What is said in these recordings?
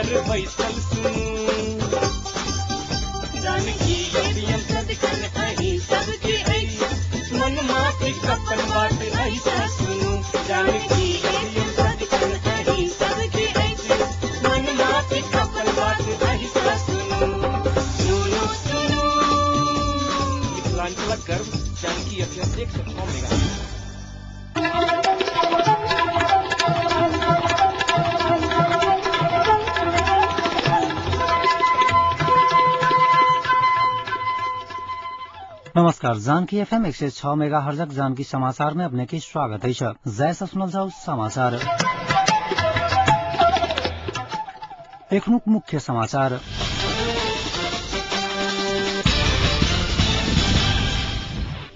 पर बैसल सुनू जानकी एटीएम सदखन अही सबके ऐस मन माफी कपन बात ऐसा सुनू जानकी एटीएम सदखन अही सबके ऐस मन माफी कपन बात ऐसा सुनू सुनू सुनू मिथिलांचल गर्व जानकी एटीएम 106 मेगा। नमस्कार, जानकी एफएम 106 मेगा हर्जक जानकी समाचार में अपने की स्वागत है। जैसा सुनल जाऊ समाचार एक मुख्य समाचार।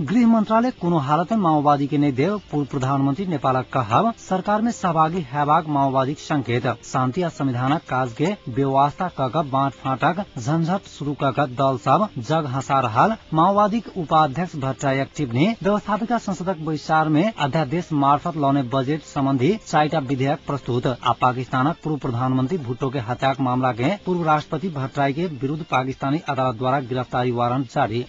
गृह मंत्रालय कोनो हालत में माओवादी के नहीं देव पूर्व प्रधानमंत्री नेपाल कहब सरकार में सहभागी हैबाग माओवादी संकेत शांति आ संविधानक काज के व्यवस्था कक बांट फाटक झंझट शुरू कक दल सब जग हंसा रहल माओवादी उपाध्यक्ष भट्टराई टिप्पणी व्यवस्थापिका संसदक बैसार में अध्यादेश मार्फत लौने बजेट संबंधी 4टा विधेयक प्रस्तुत आ पाकिस्तानक पूर्व प्रधानमंत्री भुट्टो के हत्याक मामला के पूर्व राष्ट्रपति भट्टराई के विरुद्ध पाकिस्तानी अदालत द्वारा गिरफ्तारी वारंट जारी।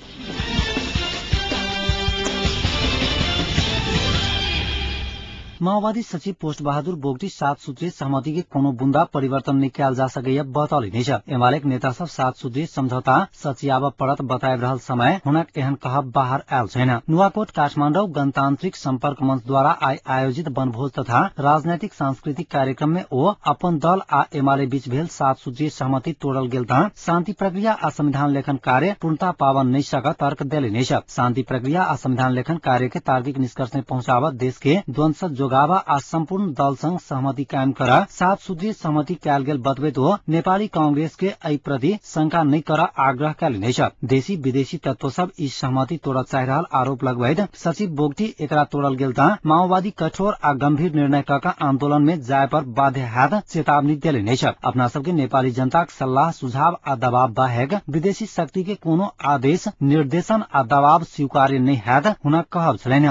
माओवादी सचिव पोस्ट बहादुर बोगटी 7 सूत्रीय सहमति के कोनो बुंदा परिवर्तन निकाल जा सके बतौली छ। एमालेक नेता सब 7 सूत्रीय समझौता सचियाब पड़त बताए रहल समय हुनक एहन कहब बाहर आयल छैन। नुवाकोट काठमाडौँ गणतान्त्रिक सम्पर्क मंच द्वारा आयोजित वनभोज तथा राजनैतिक सांस्कृतिक कार्यक्रम में ओ अपन दल आ एमाले बीच भेल 7 सूत्रीय सहमति तोड़ल गेल त शान्ति प्रक्रिया आ संविधान लेखन कार्य पूर्णता पावन नहीं सकत तर्क देले छ। शान्ति प्रक्रिया आ संविधान लेखन कार्य के तार्किक निष्कर्ष में पहुंचाव देश के द्वंद्व जोगावा आ सम्पूर्ण दल संग सहमति कायम करा 7 सूत्रीय सहमति कैल गेल बतबैत हो नेपाली कांग्रेस के एहि प्रति शंका नहीं करा आग्रह कैले छ। देशी विदेशी तत्व सब ई सहमति तोड़ चाह रहल आरोप लगबैत सचिव बोगटी एकरा तोड़ल गेल त माओवादी कठोर आ गंभीर निर्णय कका आंदोलन में जाय पर बाध्य हैत चेतावनी देले छ। अपना सबके नेपाली जनता सल्लाह सुझाव आ दबाव बाहेक विदेशी शक्ति के कोनो आदेश निर्देशन आ दबाव स्वीकार्य नहीं हैत हुनक कहब छलैन।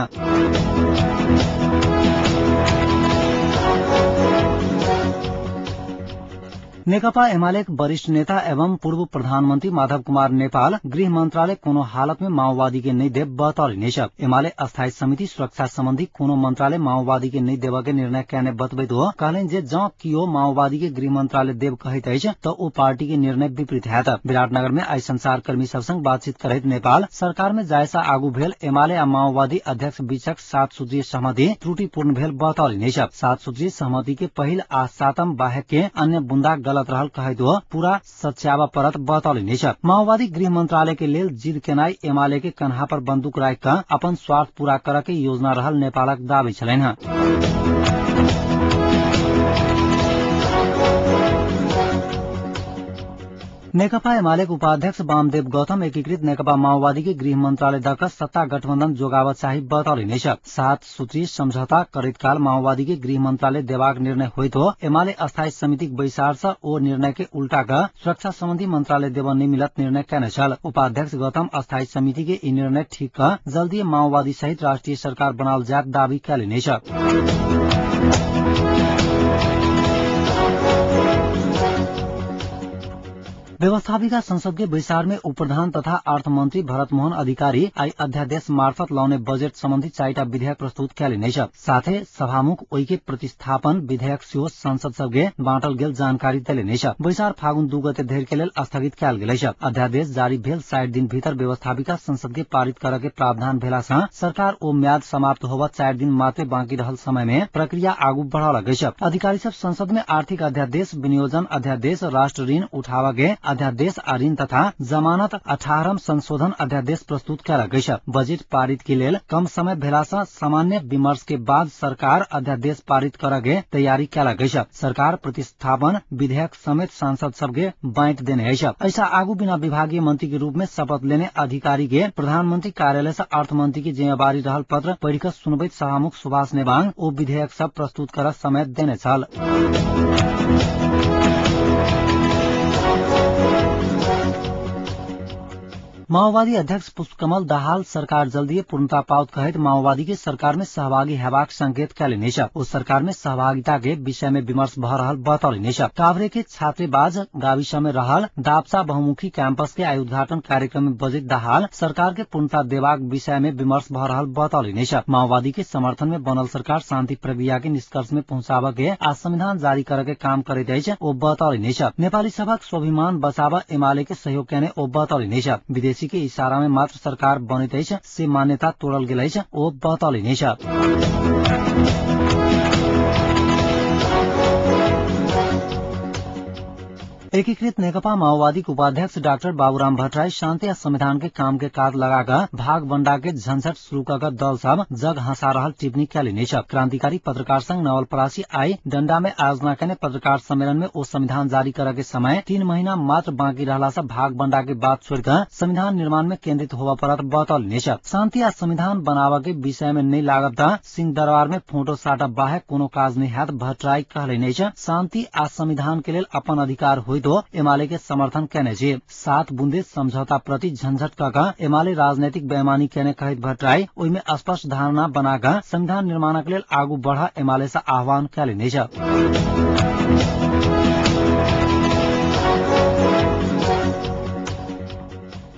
नेकपा एमालेक वरिष्ठ नेता एवं पूर्व प्रधानमंत्री माधव कुमार नेपाल गृह मंत्रालय कोनो हालत में माओवादी के नहीं देव बतौली छ। एमाले अस्थायी समिति सुरक्षा संबंधी कोनो मंत्रालय माओवादी के नहीं देव के निर्णय कहने बतबैत हो कहलेन जे जौ कियो माओवादी के गृह मंत्रालय देव कहैत अछि त ओ पार्टी के निर्णय विपरीत हैत। विराटनगर में आई संचारकर्मी सब संग बातचीत करैत नेपाल सरकार में जायसा आगू भेल एमाले आ माओवादी अध्यक्ष बीचक 7 सूत्रीय सहमति त्रुटिपूर्ण भेल बतौली छ। 7 सूत्रीय सहमति के पहिल आ 7म बाहेक के अन्य बुंदा गलत रहल कहैत हो पूरा सच्यावा परत बतौली छ। माओवादी गृह मंत्रालय के लेल जिद केनाई एमाले के कन्हा पर बंदूक राख क अपन स्वार्थ पूरा करे के योजना रहल नेपालक दावी छलैन। नेकपा एमालेक उपाध्यक्ष वामदेव गौतम एकीकृत नेकपा माओवादी के गृह मंत्रालय दक सत्ता गठबन्धन जोगाव चाही बतौली छ। 7 सूत्रीय समझौता करैत काल माओवादी के गृह मंत्रालय देवाक निर्णय होइत हो एमाले अस्थायी समिति बैसार से ओ निर्णय के उल्टा क सुरक्षा संबंधी मंत्रालय देव नहीं मिलत निर्णय कहने छल। उपाध्यक्ष गौतम अस्थायी समिति के ई निर्णय ठीक क जल्दी माओवादी सहित राष्ट्रीय सरकार बनाल जात दावी कैले छ। व्यवस्थापिका संसद के बैसार में उपप्रधान तथा अर्थमंत्री भरत मोहन अधिकारी आई अध्यादेश मार्फत लौने बजेट संबंधी 4टा विधेयक प्रस्तुत कैले छ। साथै सभामुख ओइ के प्रतिस्थापन विधेयक सेहो संसद सबके बाँटल गेल जानकारी देले छ। बैसार फागुन 2 गते धरि के लेल स्थगित कैल गेल छ। अध्यादेश जारी भेल 60 दिन भीतर व्यवस्थापिका संसद के पारित करे के प्रावधान भेला सँ सरकार ओ म्याद समाप्त होवा 4 दिन मात्र बाँकी रहल समय में प्रक्रिया आगू बढ़ाल छ। अधिकारी सब संसद में आर्थिक अध्यादेश, विनियोजन अध्यादेश, राष्ट्र ऋण उठावा के अध्यादेश आ ऋण तथा जमानत 18 संशोधन अध्यादेश प्रस्तुत कैल गई छ। बजेट पारित के लेल कम समय भेला सँ सामान्य विमर्श के बाद सरकार अध्यादेश पारित करके तैयारी कैल गई छ। सरकार प्रतिस्थापन विधेयक समेत सांसद सबके बांट देने है। ऐसा आगू बिना विभागीय मंत्री के रूप में शपथ लेने अधिकारी के प्रधानमंत्री कार्यालय से अर्थमंत्री की जिम्मेवारी रहल पत्र पढ़ सुनबैत सभामुख सुभाष नेवांग ओ विधेयक सब प्रस्तुत कर समेत देने छल। माओवादी अध्यक्ष पुष्पकमल दाहाल सरकार जल्दी पूर्णता पाउत कहित माओवादी के सरकार में सहभागी हेबाक संकेत कैलिनेछ। उस सरकार में सहभागिता के विषय में विमर्श भ रहल बतौलिनेछ। काभ्रे के छात्रेबाज गाविस में रहल दाप्चा बहुमुखी कैंपस के आयुद्घाटन कार्यक्रम में बजित दाहाल सरकार के पूर्णता देवाक विषय में विमर्श भ रहल बतौलिनेछ। माओवादी के समर्थन में बनल सरकार शांति प्रक्रिया के निष्कर्ष में पहुंचाव के आ संविधान जारी करे के काम करैत अछि ओ बतौलिनेछ। नेपाली सभाक स्वाभिमान बचाव एमाले के सहयोग केने ओ बतौलिनेछ। विदेशी के इशारा में मात्र सरकार बनित अछि से मान्यता तोड़ल गेल अछि ओ बतौलिनेछ। एकीकृत नेकपा माओवादी के उपाध्यक्ष डाक्टर बाबूराम भट्टराई शांति आ संविधान के काम के काज लगाकर भाग बंडा के झंझट शुरू कर दल सब जग हंसा रहल टिप्पणी कैलिनेछ। क्रांतिकारी पत्रकार संघ नवलपरासी आई डंडा में आयोजना करने पत्रकार सम्मेलन में ओ संविधान जारी करे के समय 3 महीना मात्र बाँकी रहला से भाग बंडा के बात छोड़कर संविधान निर्माण में केंद्रित होवा परत बतौलिनेछ। शांति आ संविधान बनावा के विषय में नहीं लागत सिंह दरबार में फोटो साटा बाहेक कोनो काज नहीं हैत भट्टराई कहलिनेछ। शांति आ संविधान के लेल अपन अधिकार हो तो एमाले के समर्थन केने छे। 7 बुंदे समझौता प्रति झंझट का एमाले राजनीतिक बेईमानी केने कहित भट्टराई ओइमे स्पष्ट धारणा बनाकर संविधान निर्माण के लेल आगू बढ़ा एमाले से आह्वान कैलिनेछ।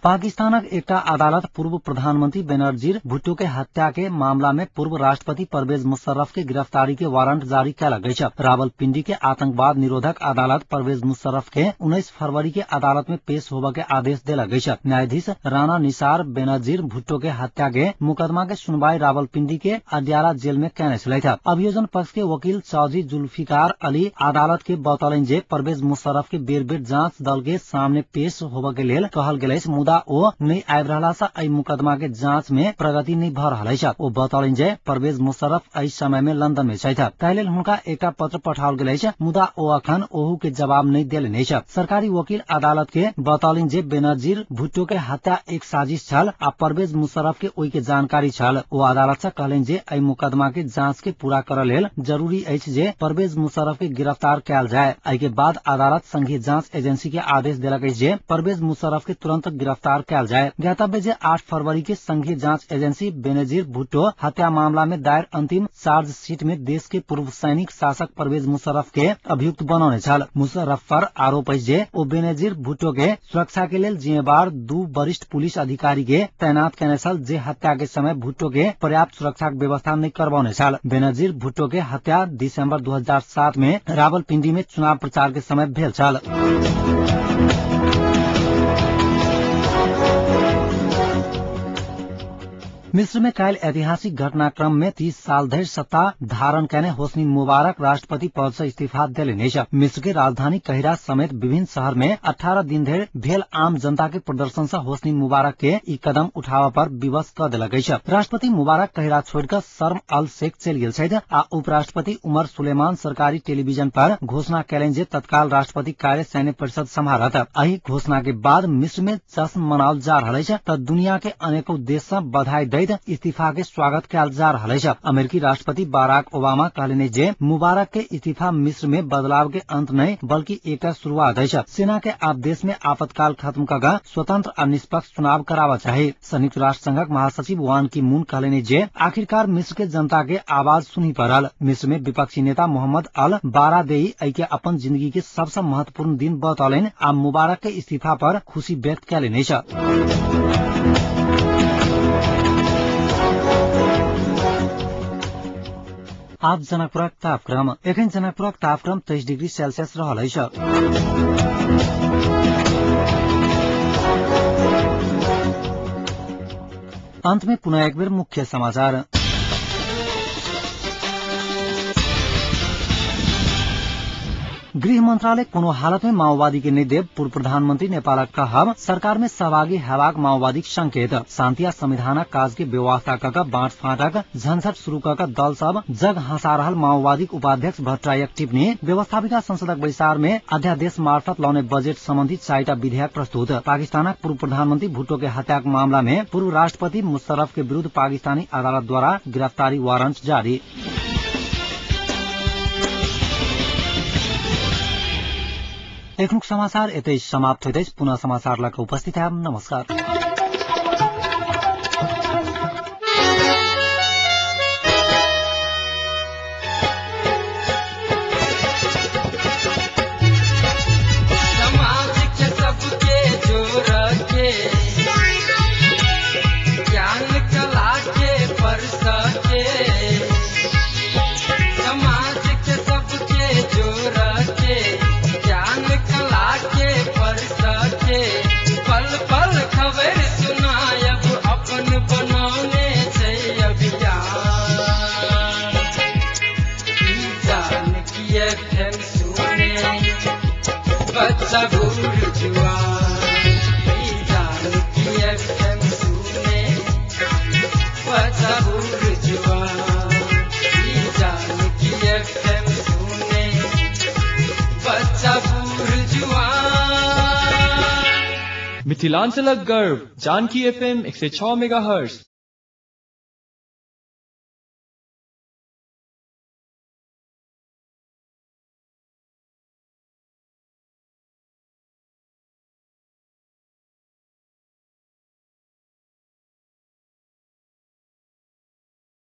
पाकिस्तानक एकटा अदालत पूर्व प्रधानमंत्री बेनजीर भुट्टो के हत्या के मामला में पूर्व राष्ट्रपति परवेज मुशर्रफ के गिरफ्तारी के वारंट जारी कैलक अछि। रावलपिंडी के आतंकवाद निरोधक अदालत परवेज मुशर्रफ के 19 फरवरी के अदालत में पेश होबे के आदेश देलक अछि। न्यायाधीश राणा निसार बेनजीर भुट्टो के हत्या के मुकदमा के सुनवाई रावलपिंडी के अड्याला जेल में कैने छलैथ। अभियोजन पक्ष के वकील चौधरी जुल्फिकार अली अदालत के बतौलन जे परवेज मुशर्रफ के बेर बेर जांच दल के सामने पेश होबे के लेल कहल गेल अछि मुदा ओ नहीं आबि रहला से एहि मुकदमा के जांच में प्रगति नहीं भ रहल अछि। ओ बतौलन जे परवेज मुशर्रफ एहि समय में लंदन में छथि। ताहि लेल हुनका एकटा पत्र पठाओल गेल अछि मुदा ओ अखन ओहू के जवाब नहीं देलनि अछि। सरकारी वकील अदालत के बतौलन जे बेनजीर भुट्टो के हत्या एक साजिश छल आ परवेज मुशर्रफ के ओहि के जानकारी छल। ओ अदालत से कहलनि जे एहि मुकदमा के जांच के पूरा करय लेल जरूरी अछि जे परवेज मुशर्रफ के गिरफ्तार कयल जाय। एहि के बाद अदालत संघीय जांच एजेंसी के आदेश देलक अछि जे परवेज मुशर्रफ के तुरंत गिरफ्तार कयल जाय। ज्ञातव्य जे 8 फरवरी के संघीय जांच एजेंसी बेनजीर भुट्टो हत्या मामला में दायर अंतिम चार्जशीट में देश के पूर्व सैनिक शासक परवेज मुशर्रफ के अभियुक्त बनौने छल। मुशर्रफ पर आरोप अछि जे ओ बेनजीर भुट्टो के सुरक्षा के लेल जिम्मेवार 2 वरिष्ठ पुलिस अधिकारी के तैनात केने छल जे हत्या के समय भुट्टो के पर्याप्त सुरक्षा के व्यवस्था नहीं करबौने छल। बेनजीर भुट्टो के हत्या दिसंबर 2007 में रावलपिंडी में चुनाव प्रचार के समय भेल छल। मिस्र में काल ऐतिहासिक घटनाक्रम में 30 साल धरि सत्ता धारण कैने होस्नी मुबारक राष्ट्रपति पद से इस्तीफा देलनि। मिस्र के राजधानी काहिरा समेत विभिन्न शहर में 18 दिन धरि भेल आम जनता के प्रदर्शन से होस्नी मुबारक के ई कदम उठावा पर विवश क देलक अछि। राष्ट्रपति मुबारक काहिरा छोड़कर शर्म अल शेख चलि गेल छथि आ उपराष्ट्रपति उमर सुलेमान सरकारी टेलीविजन पर घोषणा कैलनि जे तत्काल राष्ट्रपति कार्य सैन्य परिषद सम्हारत। एहि घोषणा के बाद मिस्र में जश्न मनाओल जा रहल अछि त दुनिया के अनेकों देश से बधाई दैत इस्तीफा के स्वागत कयल जा रहल अछि। अमेरिकी राष्ट्रपति बाराक ओबामा कहलनि जे मुबारक के इस्तीफा मिस्र में बदलाव के अंत नहीं बल्कि एक शुरुआत अछि। सेना के आप देश में आपातकाल खत्म कऽ स्वतंत्र और निष्पक्ष चुनाव करावा चाहिए। संयुक्त राष्ट्र संघक महासचिव वान की मून कहलनि जे आखिरकार मिस्र के जनता के आवाज सुनी पड़ल। मिस्र में विपक्षी नेता मोहम्मद अल बारादेई एहि के अपन जिंदगी के सबसे महत्वपूर्ण दिन बतौलनि आ मुबारक के इस्तीफा पर खुशी व्यक्त कयलनि अछि। आज जनकपुरक तापक्रम एखन जनकपुरक तापक्रम 23 डिग्री सेल्सियस रहल अछि। अंत में पुनः एक बेर मुख्य समाचार। गृह मंत्रालय कोनो हालत में माओवादी के नहीं देव पूर्व प्रधानमंत्री नेपालक कहब सरकार में सहभागी हेबाक माओवादीक संकेत। शांति आ संविधानक काज के व्यवस्था कऽ बाँट फाँटक झंझट शुरू कऽ दल सब जग हंसा रहल माओवादीक उपाध्यक्ष भट्टराईक टिप्पणी। व्यवस्थापिका संसदक बैसार में अध्यादेश मार्फत लौने बजेट संबंधी 4टा विधेयक प्रस्तुत। पाकिस्तानक पूर्व प्रधानमंत्री भुट्टो के हत्याक मामला में पूर्व राष्ट्रपति मुशर्रफ के विरुद्ध पाकिस्तानी अदालत द्वारा गिरफ्तारी वारंट जारी। एखनुक समाचार एतै समाप्त हुँदैछ। पुनः समाचार लक उपस्थित है। नमस्कार। मिथिलाञ्चलक गर्व जानकी FM 106 मेगाहर्ज।